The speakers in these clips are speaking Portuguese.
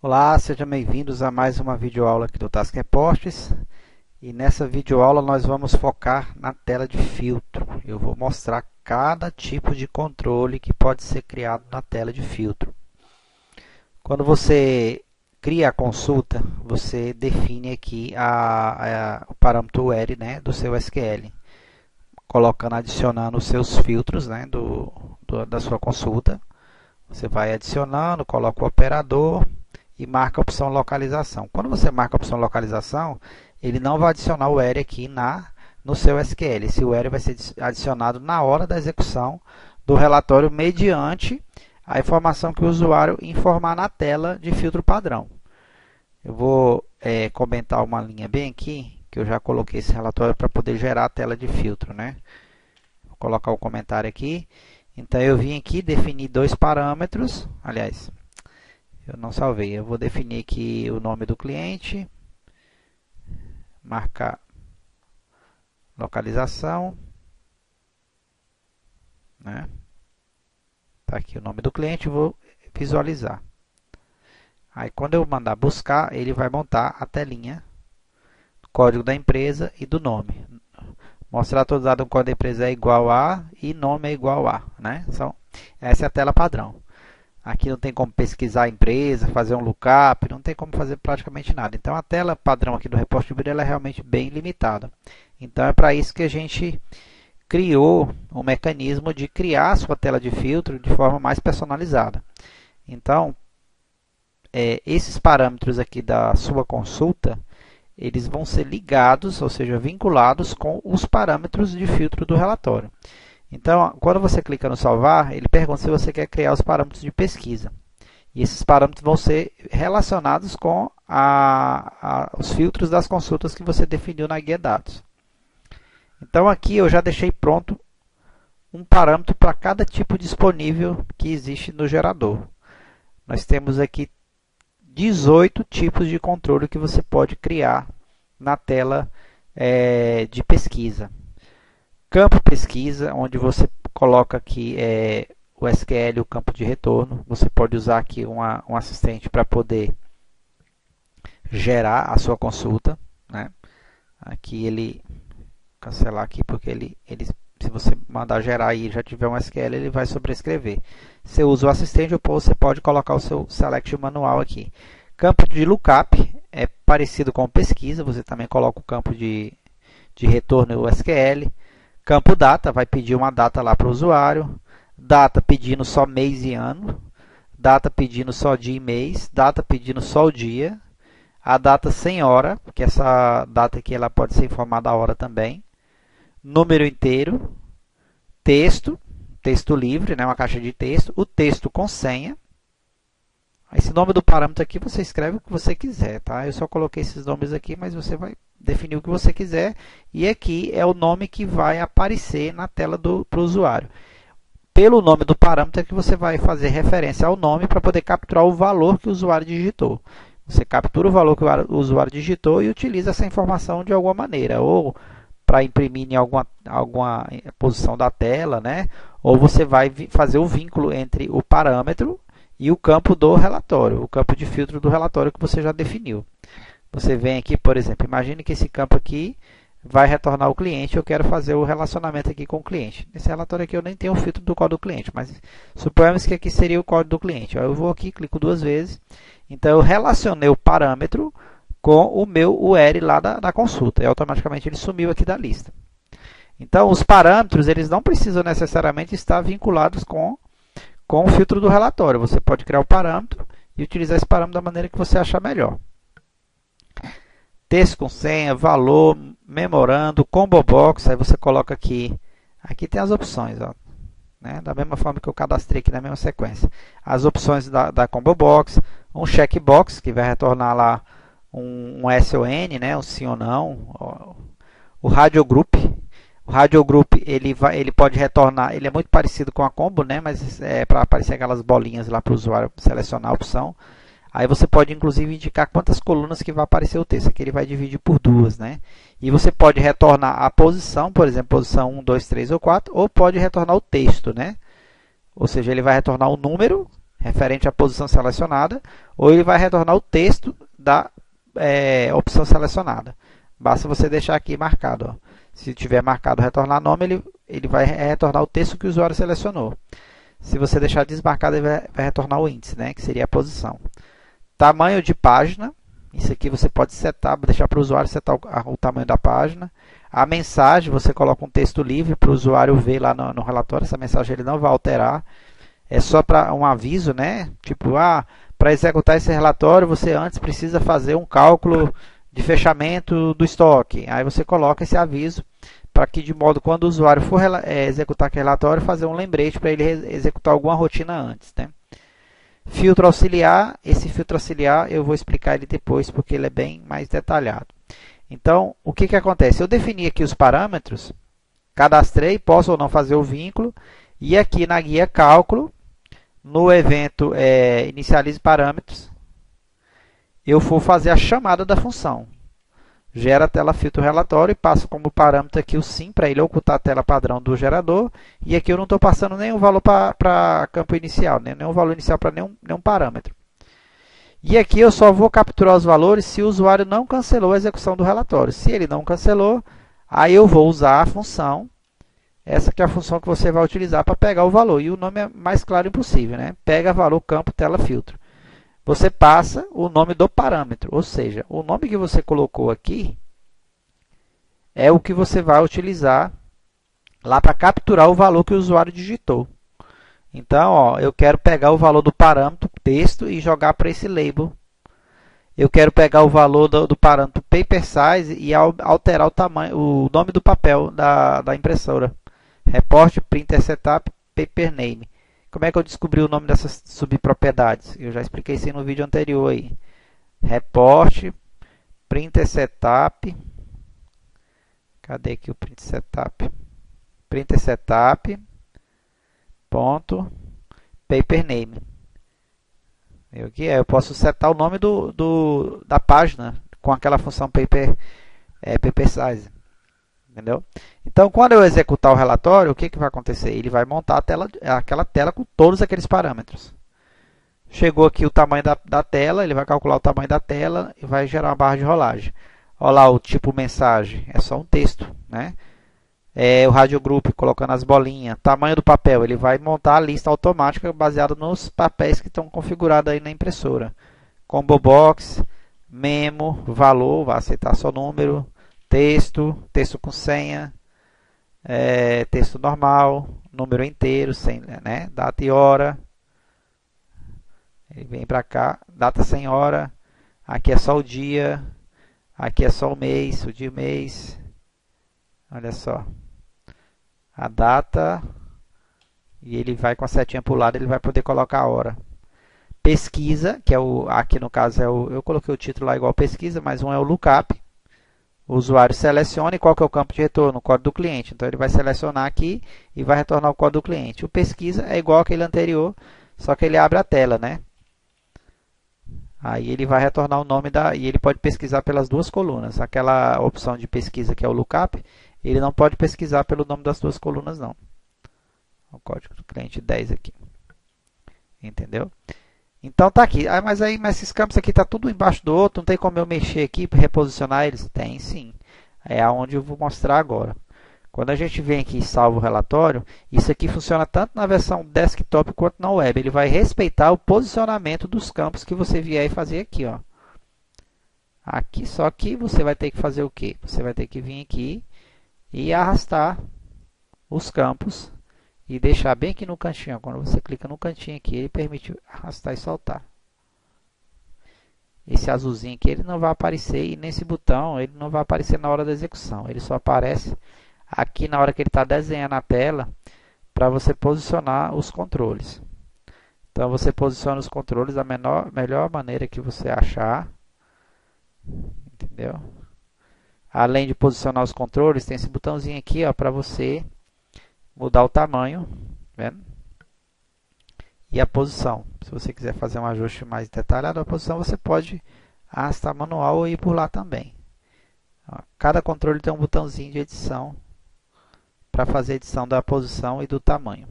Olá, sejam bem-vindos a mais uma videoaula aqui do Task Reports. E nessa videoaula nós vamos focar na tela de filtro. Eu vou mostrar cada tipo de controle que pode ser criado na tela de filtro. Quando você cria a consulta, você define aqui o parâmetro UR, né, do seu SQL, colocando, adicionando os seus filtros, né, da sua consulta. Você vai adicionando, coloca o operador e marca a opção localização. Quando você marca a opção localização, ele não vai adicionar o UR aqui no seu SQL. Esse UR vai ser adicionado na hora da execução do relatório mediante a informação que o usuário informar na tela de filtro padrão. Eu vou comentar uma linha bem aqui, que eu já coloquei esse relatório para poder gerar a tela de filtro, né? Vou colocar o comentário aqui. Então, eu vim aqui definir dois parâmetros, aliás, eu não salvei. Eu vou definir aqui o nome do cliente, marcar localização, né? Tá aqui o nome do cliente, vou visualizar. Aí quando eu mandar buscar, ele vai montar a telinha, código da empresa e do nome. Mostrar todos os dados, o código da empresa é igual a e nome é igual a, né? Então, essa é a tela padrão. Aqui não tem como pesquisar a empresa, fazer um lookup, não tem como fazer praticamente nada. Então, a tela padrão aqui do Report Builder ela é realmente bem limitada. Então, é para isso que a gente criou um mecanismo de criar a sua tela de filtro de forma mais personalizada. Então, esses parâmetros aqui da sua consulta, eles vão ser ligados, ou seja, vinculados com os parâmetros de filtro do relatório. Então, quando você clica no salvar, ele pergunta se você quer criar os parâmetros de pesquisa. E esses parâmetros vão ser relacionados com os filtros das consultas que você definiu na guia dados. Então, aqui eu já deixei pronto um parâmetro para cada tipo disponível que existe no gerador. Nós temos aqui 18 tipos de controle que você pode criar na tela de pesquisa. Campo pesquisa, onde você coloca aqui o SQL, o campo de retorno. Você pode usar aqui um assistente para poder gerar a sua consulta, né? Aqui ele cancelar aqui porque se você mandar gerar e já tiver um SQL, ele vai sobrescrever. Você usa o assistente ou você pode colocar o seu select manual aqui. Campo de lookup é parecido com pesquisa, você também coloca o campo de retorno e o SQL. Campo data, vai pedir uma data lá para o usuário. Data pedindo só mês e ano. Data pedindo só dia e mês. Data pedindo só o dia. A data sem hora, porque essa data aqui ela pode ser informada a hora também. Número inteiro. Texto, texto livre, né, uma caixa de texto. O texto com senha. Esse nome do parâmetro aqui você escreve o que você quiser, tá? Eu só coloquei esses nomes aqui, mas você vai definir o que você quiser. E aqui é o nome que vai aparecer na tela para o usuário. Pelo nome do parâmetro é que você vai fazer referência ao nome para poder capturar o valor que o usuário digitou. Você captura o valor que o usuário digitou e utiliza essa informação de alguma maneira, ou para imprimir em alguma posição da tela, né? Ou você vai fazer o vínculo entre o parâmetro e o campo do relatório, o campo de filtro do relatório que você já definiu. Você vem aqui, por exemplo, imagine que esse campo aqui vai retornar o cliente, eu quero fazer o relacionamento aqui com o cliente. Nesse relatório aqui eu nem tenho o filtro do código do cliente, mas suponhamos que aqui seria o código do cliente. Eu vou aqui, clico duas vezes, então eu relacionei o parâmetro com o meu UR lá da consulta, e automaticamente ele sumiu aqui da lista. Então, os parâmetros, eles não precisam necessariamente estar vinculados com o filtro do relatório. Você pode criar o parâmetro e utilizar esse parâmetro da maneira que você achar melhor. Texto com senha, valor, memorando, combo box, aí você coloca aqui tem as opções, ó, né? Da mesma forma que eu cadastrei aqui na mesma sequência. As opções da combo box, um checkbox, que vai retornar lá um SON, né? Um sim ou não. O radio group. O radio group ele pode retornar, ele é muito parecido com a combo, né? Mas é para aparecer aquelas bolinhas lá para o usuário selecionar a opção. Aí você pode inclusive indicar quantas colunas que vai aparecer o texto. Aqui ele vai dividir por duas, né? E você pode retornar a posição, por exemplo, posição 1, 2, 3 ou 4, ou pode retornar o texto, né? Ou seja, ele vai retornar o número referente à posição selecionada, ou ele vai retornar o texto da opção selecionada. Basta você deixar aqui marcado. Ó. Se tiver marcado retornar nome, ele vai retornar o texto que o usuário selecionou. Se você deixar desmarcado, ele vai retornar o índice, né, que seria a posição. Tamanho de página. Isso aqui você pode setar, deixar para o usuário setar o tamanho da página. A mensagem, você coloca um texto livre para o usuário ver lá no relatório. Essa mensagem ele não vai alterar. É só para um aviso, né? Tipo, para executar esse relatório, você antes precisa fazer um cálculo de fechamento do estoque. Aí você coloca esse aviso para que, de modo, quando o usuário for executar aquele relatório, fazer um lembrete para ele executar alguma rotina antes, né? Filtro auxiliar, esse filtro auxiliar eu vou explicar ele depois, porque ele é bem mais detalhado. Então, o que acontece? Eu defini aqui os parâmetros, cadastrei, posso ou não fazer o vínculo, e aqui na guia cálculo, no evento inicialize parâmetros, eu vou fazer a chamada da função. Gera a tela filtro relatório e passo como parâmetro aqui o sim, para ele ocultar a tela padrão do gerador. E aqui eu não estou passando nenhum valor para campo inicial, né? Nenhum valor inicial para nenhum parâmetro. E aqui eu só vou capturar os valores se o usuário não cancelou a execução do relatório. Se ele não cancelou, aí eu vou usar a função. Essa que é a função que você vai utilizar para pegar o valor. E o nome é mais claro impossível, né? Pega valor campo tela filtro. Você passa o nome do parâmetro, ou seja, o nome que você colocou aqui é o que você vai utilizar lá para capturar o valor que o usuário digitou. Então, ó, eu quero pegar o valor do parâmetro texto e jogar para esse label. Eu quero pegar o valor do parâmetro paper size e alterar o tamanho, o nome do papel da impressora. Report, printer setup, paper name. Como é que eu descobri o nome dessas subpropriedades? Eu já expliquei isso no vídeo anterior aí. Report, printer setup. Cadê aqui o printer setup? Printer setup, ponto, paper name. Eu posso setar o nome da página com aquela função paper size. Entendeu? Então, quando eu executar o relatório, o que vai acontecer? Ele vai montar aquela tela com todos aqueles parâmetros. Chegou aqui o tamanho da tela, ele vai calcular o tamanho da tela e vai gerar uma barra de rolagem. Olha lá o tipo mensagem, é só um texto, né? O radio group colocando as bolinhas, tamanho do papel, ele vai montar a lista automática baseada nos papéis que estão configurados aí na impressora. Combo box, memo, valor, vai aceitar só número, texto com senha, texto normal, número inteiro, sem, né? Data e hora. Ele vem para cá, data sem hora, aqui é só o dia, aqui é só o dia e mês. Olha só. A data, e ele vai com a setinha para o lado, ele vai poder colocar a hora. Pesquisa, que aqui no caso eu coloquei o título lá igual pesquisa, mas um é o lookup. O usuário seleciona qual que é o campo de retorno, o código do cliente. Então, ele vai selecionar aqui e vai retornar o código do cliente. O pesquisa é igual aquele anterior, só que ele abre a tela, né? Aí ele vai retornar o nome e ele pode pesquisar pelas duas colunas. Aquela opção de pesquisa que é o lookup, ele não pode pesquisar pelo nome das duas colunas, não. O código do cliente 10 aqui. Entendeu? Então tá aqui. Mas esses campos aqui tá tudo embaixo do outro, não tem como eu mexer aqui para reposicionar eles? Tem sim. É aonde eu vou mostrar agora. Quando a gente vem aqui e salva o relatório, isso aqui funciona tanto na versão desktop quanto na web. Ele vai respeitar o posicionamento dos campos que você vier e fazer aqui, ó. Aqui, só que você vai ter que fazer o quê? Você vai ter que vir aqui e arrastar os campos e deixar bem aqui no cantinho. Quando você clica no cantinho aqui, ele permite arrastar e soltar. Esse azulzinho aqui ele não vai aparecer e nesse botão ele não vai aparecer na hora da execução. Ele só aparece aqui na hora que ele está desenhando a tela para você posicionar os controles. Então você posiciona os controles da melhor maneira que você achar. Entendeu? Além de posicionar os controles, tem esse botãozinho aqui para você mudar o tamanho, vendo? E a posição. Se você quiser fazer um ajuste mais detalhado da posição, você pode arrastar manual ou ir por lá também. Cada controle tem um botãozinho de edição para fazer a edição da posição e do tamanho.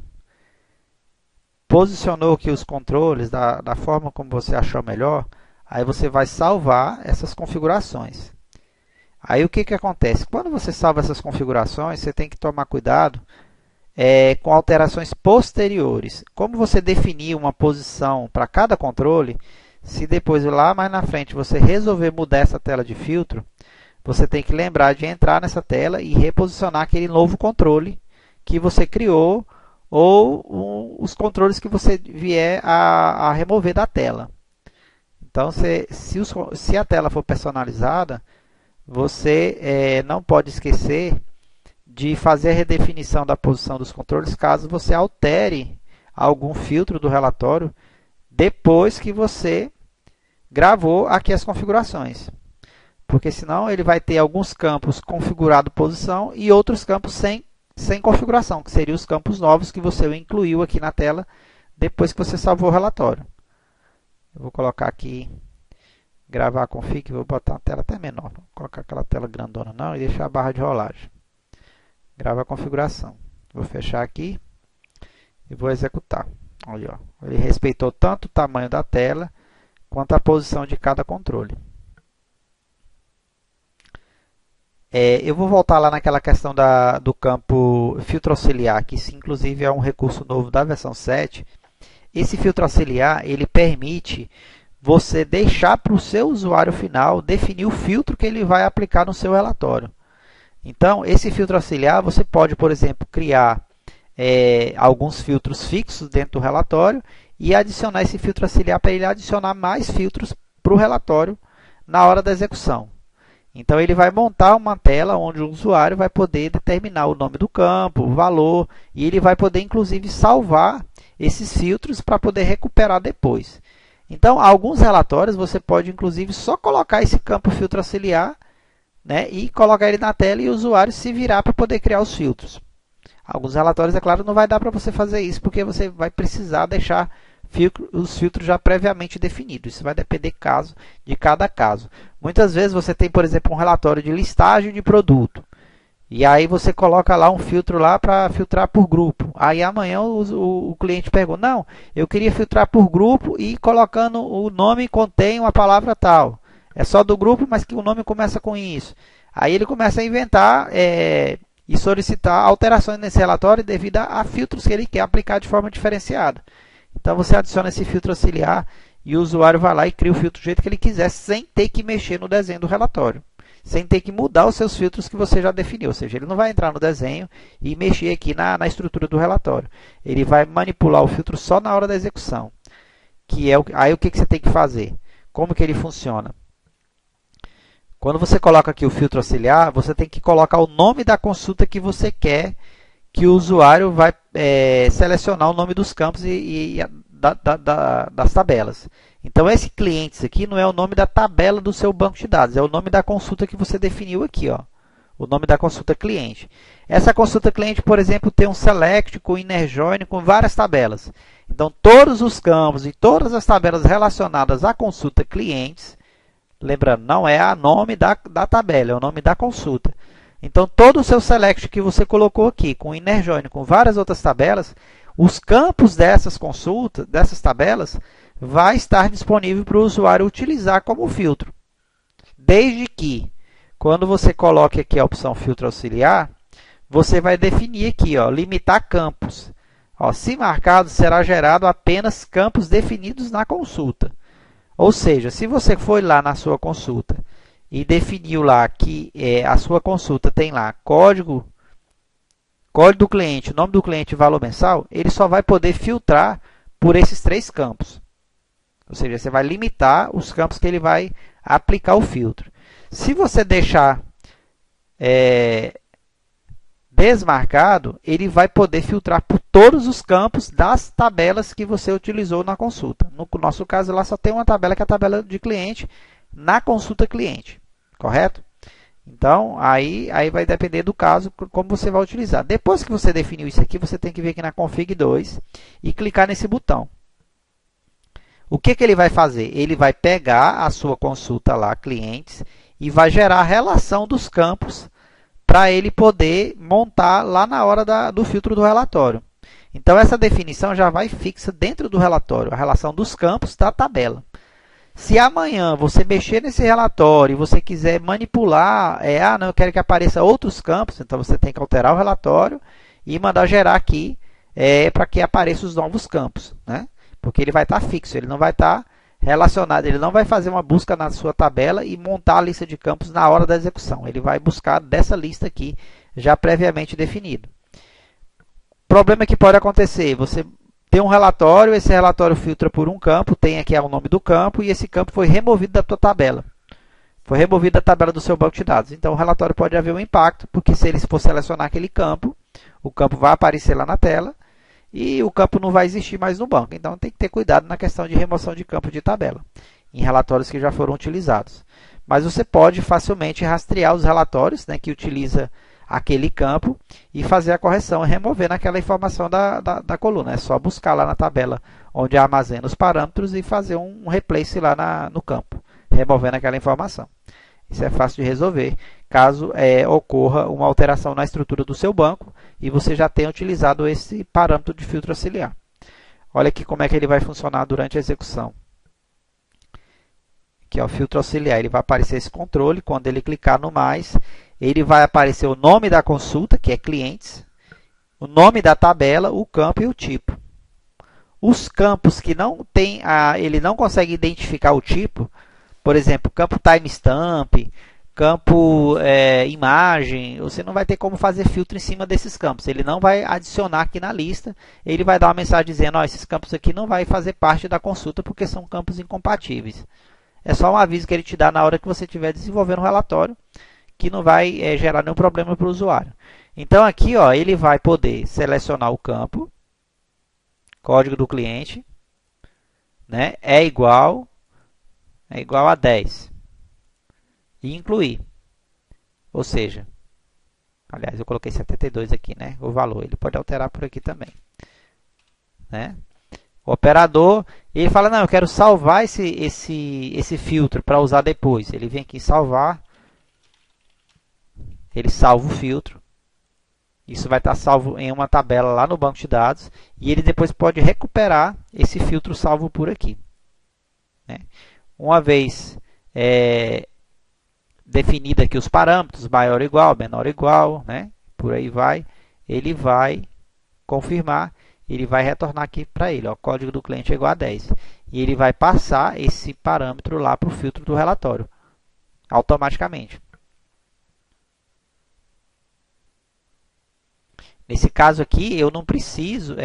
posicionou aqui os controles da forma como você achou melhor, aí você vai salvar essas configurações. Aí o que, que acontece? Quando você salva essas configurações, você tem que tomar cuidado com alterações posteriores. Como você definir uma posição para cada controle, se depois lá mais na frente você resolver mudar essa tela de filtro, você tem que lembrar de entrar nessa tela e reposicionar aquele novo controle que você criou ou os controles que você vier a remover da tela. Então, se a tela for personalizada, você não pode esquecer de fazer a redefinição da posição dos controles caso você altere algum filtro do relatório depois que você gravou aqui as configurações. Porque senão ele vai ter alguns campos configurado posição e outros campos sem configuração, que seriam os campos novos que você incluiu aqui na tela depois que você salvou o relatório. Eu vou colocar aqui, gravar a config, vou botar uma tela até menor. Vou colocar aquela tela grandona não e deixar a barra de rolagem. Grava a configuração. Vou fechar aqui e vou executar. Olha, ó. Ele respeitou tanto o tamanho da tela quanto a posição de cada controle. Eu vou voltar lá naquela questão do campo filtro auxiliar, que isso, inclusive é um recurso novo da versão 7. Esse filtro auxiliar ele permite você deixar para o seu usuário final definir o filtro que ele vai aplicar no seu relatório. Então, esse filtro auxiliar, você pode, por exemplo, criar alguns filtros fixos dentro do relatório e adicionar esse filtro auxiliar para ele adicionar mais filtros para o relatório na hora da execução. Então, ele vai montar uma tela onde o usuário vai poder determinar o nome do campo, o valor, e ele vai poder, inclusive, salvar esses filtros para poder recuperar depois. Então, alguns relatórios você pode, inclusive, só colocar esse campo filtro auxiliar, né, e colocar ele na tela e o usuário se virar para poder criar os filtros. Alguns relatórios, é claro, não vai dar para você fazer isso, porque você vai precisar deixar os filtros já previamente definidos. Isso vai depender de cada caso. Muitas vezes você tem, por exemplo, um relatório de listagem de produto. E aí você coloca lá um filtro lá para filtrar por grupo. Aí amanhã o cliente pergunta, não, eu queria filtrar por grupo e colocando o nome contém uma palavra tal. É só do grupo, mas que o nome começa com isso. Aí ele começa a inventar e solicitar alterações nesse relatório devido a filtros que ele quer aplicar de forma diferenciada. Então você adiciona esse filtro auxiliar e o usuário vai lá e cria o filtro do jeito que ele quiser, sem ter que mexer no desenho do relatório. Sem ter que mudar os seus filtros que você já definiu. Ou seja, ele não vai entrar no desenho e mexer aqui na estrutura do relatório. Ele vai manipular o filtro só na hora da execução. Aí o que você tem que fazer? Como que ele funciona? Quando você coloca aqui o filtro auxiliar, você tem que colocar o nome da consulta que você quer que o usuário vai selecionar o nome dos campos das tabelas. Então, esse clientes aqui não é o nome da tabela do seu banco de dados, é o nome da consulta que você definiu aqui, ó, o nome da consulta cliente. Essa consulta cliente, por exemplo, tem um select com inner join com várias tabelas. Então, todos os campos e todas as tabelas relacionadas à consulta clientes, lembrando, não é o nome da tabela, é o nome da consulta. Então, todo o seu select que você colocou aqui, com inner join, com várias outras tabelas, os campos dessas consultas, dessas tabelas, vai estar disponível para o usuário utilizar como filtro. Desde que, quando você coloque aqui a opção filtro auxiliar, você vai definir aqui, ó, limitar campos. Ó, se marcado, será gerado apenas campos definidos na consulta. Ou seja, se você foi lá na sua consulta e definiu lá que a sua consulta tem lá código do cliente, nome do cliente e valor mensal, ele só vai poder filtrar por esses 3 campos. Ou seja, você vai limitar os campos que ele vai aplicar o filtro. Se você deixar desmarcado, ele vai poder filtrar por todos os campos das tabelas que você utilizou na consulta. No nosso caso, lá só tem uma tabela, que é a tabela de cliente, na consulta cliente, correto? Então, aí vai depender do caso, como você vai utilizar. Depois que você definiu isso aqui, você tem que vir aqui na config 2 e clicar nesse botão. O que ele vai fazer? Ele vai pegar a sua consulta lá, clientes, e vai gerar a relação dos campos para ele poder montar lá na hora do filtro do relatório. Então, essa definição já vai fixa dentro do relatório, a relação dos campos da tabela. Se amanhã você mexer nesse relatório e você quiser manipular, não, eu quero que apareça outros campos, então você tem que alterar o relatório e mandar gerar aqui para que apareçam os novos campos, né? Porque ele vai estar fixo, ele não vai estar relacionado, ele não vai fazer uma busca na sua tabela e montar a lista de campos na hora da execução. Ele vai buscar dessa lista aqui, já previamente definido. Problema que pode acontecer, você tem um relatório, esse relatório filtra por um campo, tem aqui o nome do campo, e esse campo foi removido da tua tabela. Foi removido da tabela do seu banco de dados. Então, o relatório pode haver um impacto, porque se ele for selecionar aquele campo, o campo vai aparecer lá na tela, e o campo não vai existir mais no banco. Então, tem que ter cuidado na questão de remoção de campo de tabela, em relatórios que já foram utilizados. Mas você pode facilmente rastrear os relatórios, né, que utiliza aquele campo e fazer a correção, removendo aquela informação da coluna. É só buscar lá na tabela onde armazena os parâmetros e fazer um replace lá no campo, removendo aquela informação. Isso é fácil de resolver, caso ocorra uma alteração na estrutura do seu banco e você já tenha utilizado esse parâmetro de filtro auxiliar. Olha aqui como é que ele vai funcionar durante a execução. Aqui é o filtro auxiliar, ele vai aparecer esse controle, quando ele clicar no mais, ele vai aparecer o nome da consulta, que é clientes, o nome da tabela, o campo e o tipo. Os campos que não tem ele não consegue identificar o tipo, por exemplo, campo timestamp, campo imagem, você não vai ter como fazer filtro em cima desses campos. Ele não vai adicionar aqui na lista, ele vai dar uma mensagem dizendo, esses campos aqui não vai fazer parte da consulta porque são campos incompatíveis. É só um aviso que ele te dá na hora que você estiver desenvolvendo um relatório, que não vai gerar nenhum problema para o usuário. Então, aqui ele vai poder selecionar o campo, código do cliente, né, é igual a 10, e incluir. Ou seja, aliás, eu coloquei 72 aqui, né, o valor, ele pode alterar por aqui também. Né? O operador, ele fala, não, eu quero salvar esse filtro para usar depois. Ele vem aqui em salvar, ele salva o filtro. Isso vai estar salvo em uma tabela lá no banco de dados e ele depois pode recuperar esse filtro salvo por aqui. Né? Uma vez definido aqui os parâmetros, maior ou igual, menor ou igual, né? Por aí vai, ele vai confirmar, ele vai retornar aqui para ele, código do cliente é igual a 10. E ele vai passar esse parâmetro lá para o filtro do relatório, automaticamente. Nesse caso aqui, eu não preciso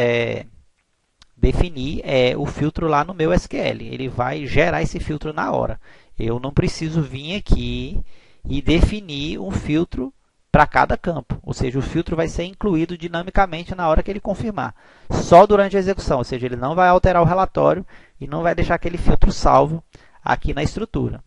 definir o filtro lá no meu SQL. Ele vai gerar esse filtro na hora. Eu não preciso vir aqui e definir um filtro para cada campo. Ou seja, o filtro vai ser incluído dinamicamente na hora que ele confirmar. Só durante a execução. Ou seja, ele não vai alterar o relatório e não vai deixar aquele filtro salvo aqui na estrutura.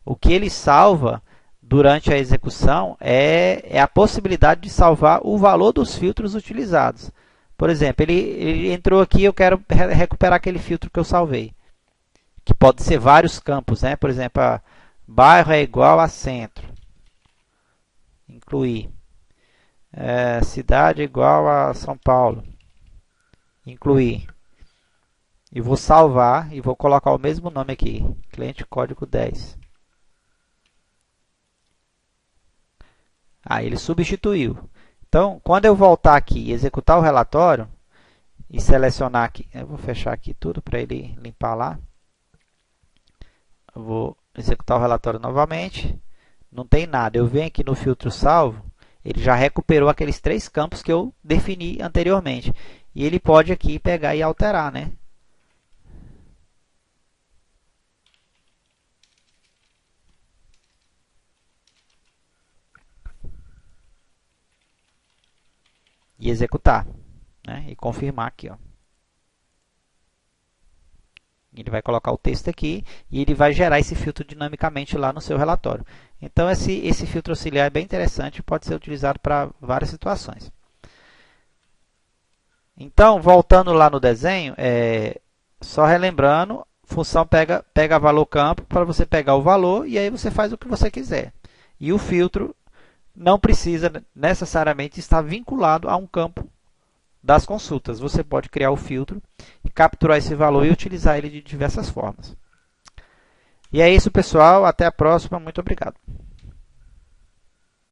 O que ele salva durante a execução é a possibilidade de salvar o valor dos filtros utilizados. Por exemplo, ele entrou aqui, eu quero recuperar aquele filtro que eu salvei, que pode ser vários campos, né? Por exemplo, bairro é igual a centro, incluir. Cidade é igual a São Paulo, incluir. E vou salvar e vou colocar o mesmo nome aqui, cliente código 10. Aí ele substituiu. Então, quando eu voltar aqui e executar o relatório, e selecionar aqui, eu vou fechar aqui tudo para ele limpar lá. Eu vou executar o relatório novamente, não tem nada. Eu venho aqui no filtro salvo, ele já recuperou aqueles 3 campos que eu defini anteriormente. E ele pode aqui pegar e alterar, né? E executar, né? E confirmar aqui, Ele vai colocar o texto aqui e ele vai gerar esse filtro dinamicamente lá no seu relatório. Então, esse filtro auxiliar é bem interessante e pode ser utilizado para várias situações. Então, voltando lá no desenho, só relembrando, função pega valor campo para você pegar o valor e aí você faz o que você quiser. E o filtro não precisa necessariamente estar vinculado a um campo das consultas. Você pode criar o filtro, capturar esse valor e utilizar ele de diversas formas. E é isso, pessoal. Até a próxima. Muito obrigado.